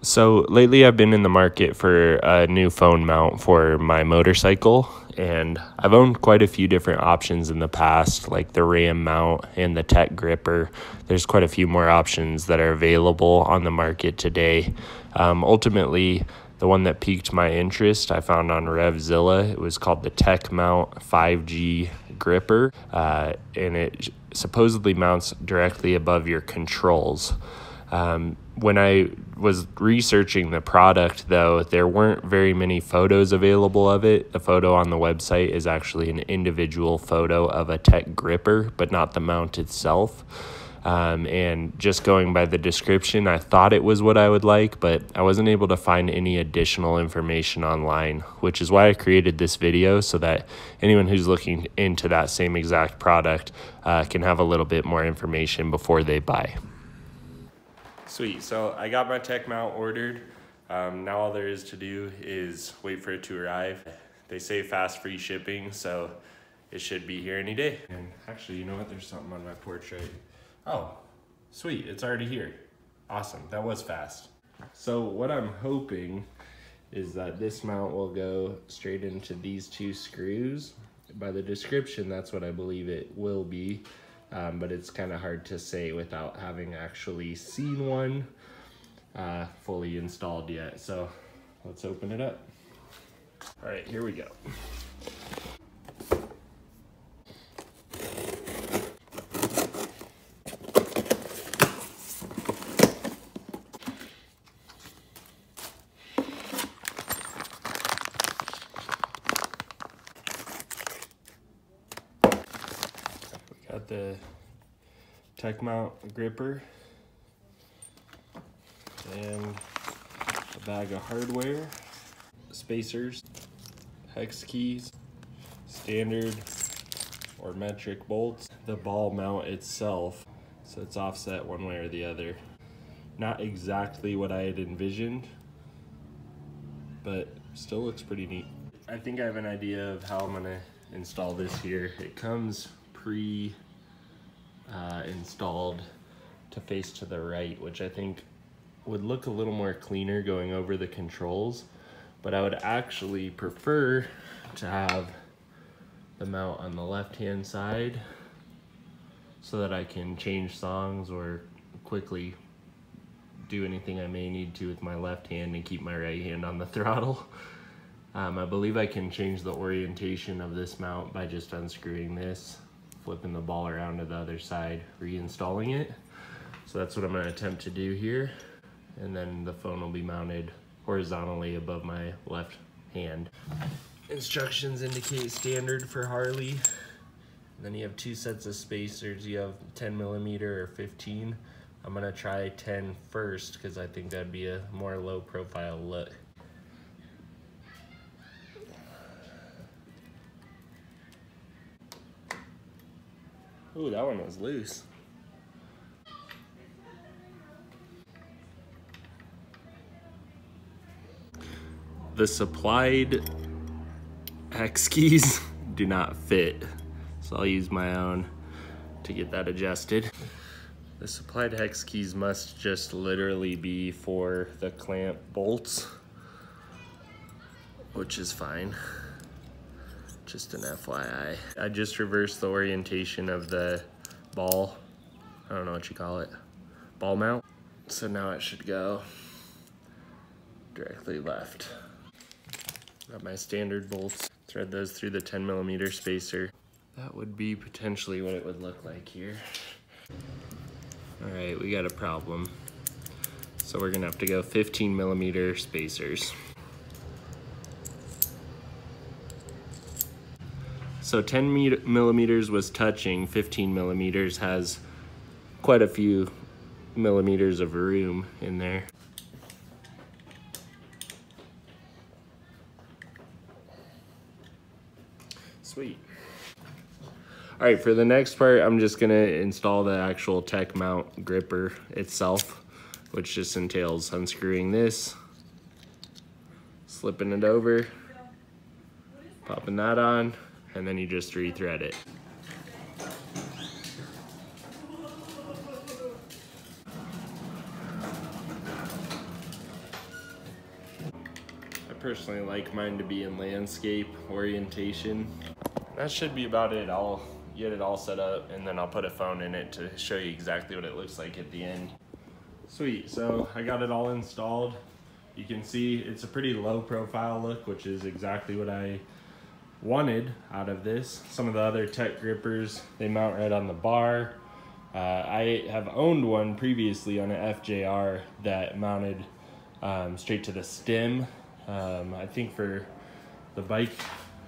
So lately I've been in the market for a new phone mount for my motorcycle, and I've owned quite a few different options in the past, like the RAM mount and the Tech gripper. There's quite a few more options that are available on the market today. Ultimately, the one that piqued my interest I found on RevZilla. It was called the Techmount 5G gripper, and it supposedly mounts directly above your controls. When I was researching the product, though, there weren't very many photos available of it. The photo on the website is actually an individual photo of a Tech gripper, but not the mount itself. And just going by the description, I thought it was what I would like, but I wasn't able to find any additional information online, which is why I created this video, so that anyone who's looking into that same exact product can have a little bit more information before they buy. Sweet, so I got my Techmount ordered. Now all there is to do is wait for it to arrive. They say fast free shipping, so it should be here any day. And actually, you know what? There's something on my porch right. Oh, sweet, it's already here. Awesome, that was fast. So what I'm hoping is that this mount will go straight into these two screws. By the description, that's what I believe it will be. But it's kind of hard to say without having actually seen one fully installed yet. So let's open it up. All right, here we go. Got the Techmount gripper and a bag of hardware, spacers, hex keys, standard or metric bolts, the ball mount itself, so it's offset one way or the other. Not exactly what I had envisioned, but still looks pretty neat. I think I have an idea of how I'm gonna install this here. It comes installed to face to the right, which I think would look a little more cleaner going over the controls, but I would actually prefer to have the mount on the left hand side so that I can change songs or quickly do anything I may need to with my left hand and keep my right hand on the throttle. I believe I can change the orientation of this mount by just unscrewing this, flipping the ball around to the other side, reinstalling it. So that's what I'm going to attempt to do here. And then the phone will be mounted horizontally above my left hand. Instructions indicate standard for Harley. And then you have two sets of spacers. You have 10mm or 15. I'm going to try 10 first because I think that'd be a more low profile look. Ooh, that one was loose. The supplied hex keys do not fit, so I'll use my own to get that adjusted. The supplied hex keys must just literally be for the clamp bolts, which is fine. Just an FYI. I just reversed the orientation of the ball. I don't know what you call it. Ball mount. So now it should go directly left. Got my standard bolts. Thread those through the 10mm spacer. That would be potentially what it would look like here. All right, we got a problem. So we're gonna have to go 15mm spacers. So 10mm was touching, 15mm has quite a few millimeters of room in there. Sweet. All right, for the next part, I'm just gonna install the actual Techmount gripper itself, which just entails unscrewing this, slipping it over, popping that on, and then you just re-thread it. personally like mine to be in landscape orientation. That should be about it. I'll get it all set up and then I'll put a phone in it to show you exactly what it looks like at the end. Sweet, so I got it all installed. You can see it's a pretty low profile look, which is exactly what I wanted out of this. Some of the other Tech grippers, they mount right on the bar. I have owned one previously on an FJR that mounted straight to the stem. I think for the bike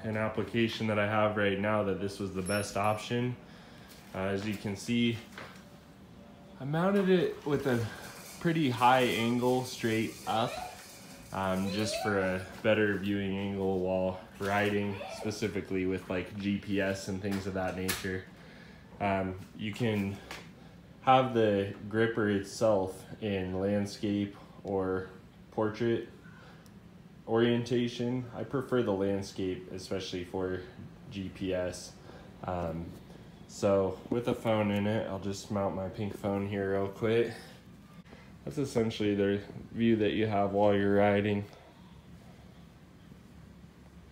and application that I have right now, that this was the best option. As you can see, I mounted it with a pretty high angle straight up, just for a better viewing angle while riding, specifically with like GPS and things of that nature. You can have the gripper itself in landscape or portrait orientation. I prefer the landscape, especially for GPS. So with a phone in it, I'll just mount my pink phone here real quick. That's essentially the view that you have while you're riding.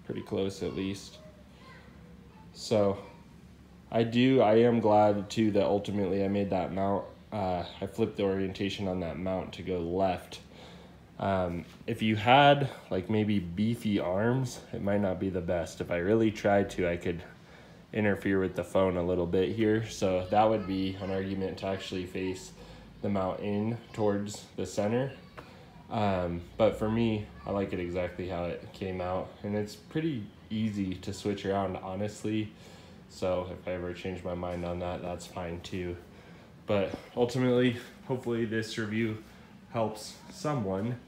Pretty close at least. So I am glad too that ultimately I made that mount. I flipped the orientation on that mount to go left. If you had like maybe beefy arms, it might not be the best. If I really tried to, I could interfere with the phone a little bit here. So that would be an argument to actually face the mount in towards the center. But for me, I like it exactly how it came out, and it's pretty easy to switch around, honestly. So if I ever change my mind on that, that's fine too. But ultimately, hopefully this review helps someone,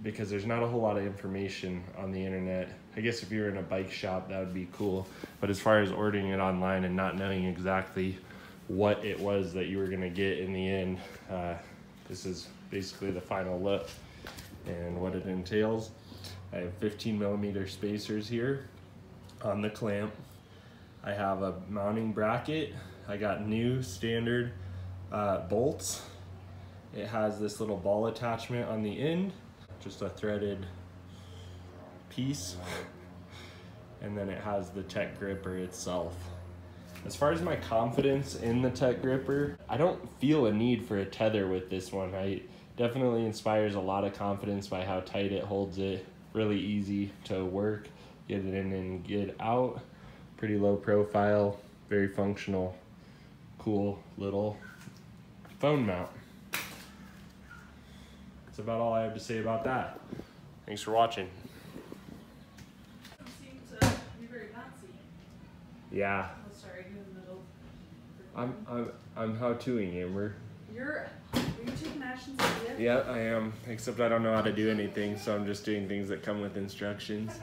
because there's not a whole lot of information on the internet. I guess if you're in a bike shop, that would be cool. But as far as ordering it online and not knowing exactly what it was that you were gonna get in the end, this is basically the final look and what it entails. I have 15mm spacers here on the clamp. I have a mounting bracket. I got new standard bolts. It has this little ball attachment on the end, just a threaded piece. And then it has the Tech gripper itself. As far as my confidence in the Tech gripper, I don't feel a need for a tether with this one. It definitely inspires a lot of confidence by how tight it holds it. Really easy to work, get it in and get out. Pretty low profile, very functional, cool little phone mount. That's about all I have to say about that. Thanks for watching. You seem to be very Nazi. Yeah. Oh, sorry, you're in the middle. I'm how-toing, Amber. Are you taking actions at the end? Yeah, I am. Except I don't know how to do anything, so I'm just doing things that come with instructions.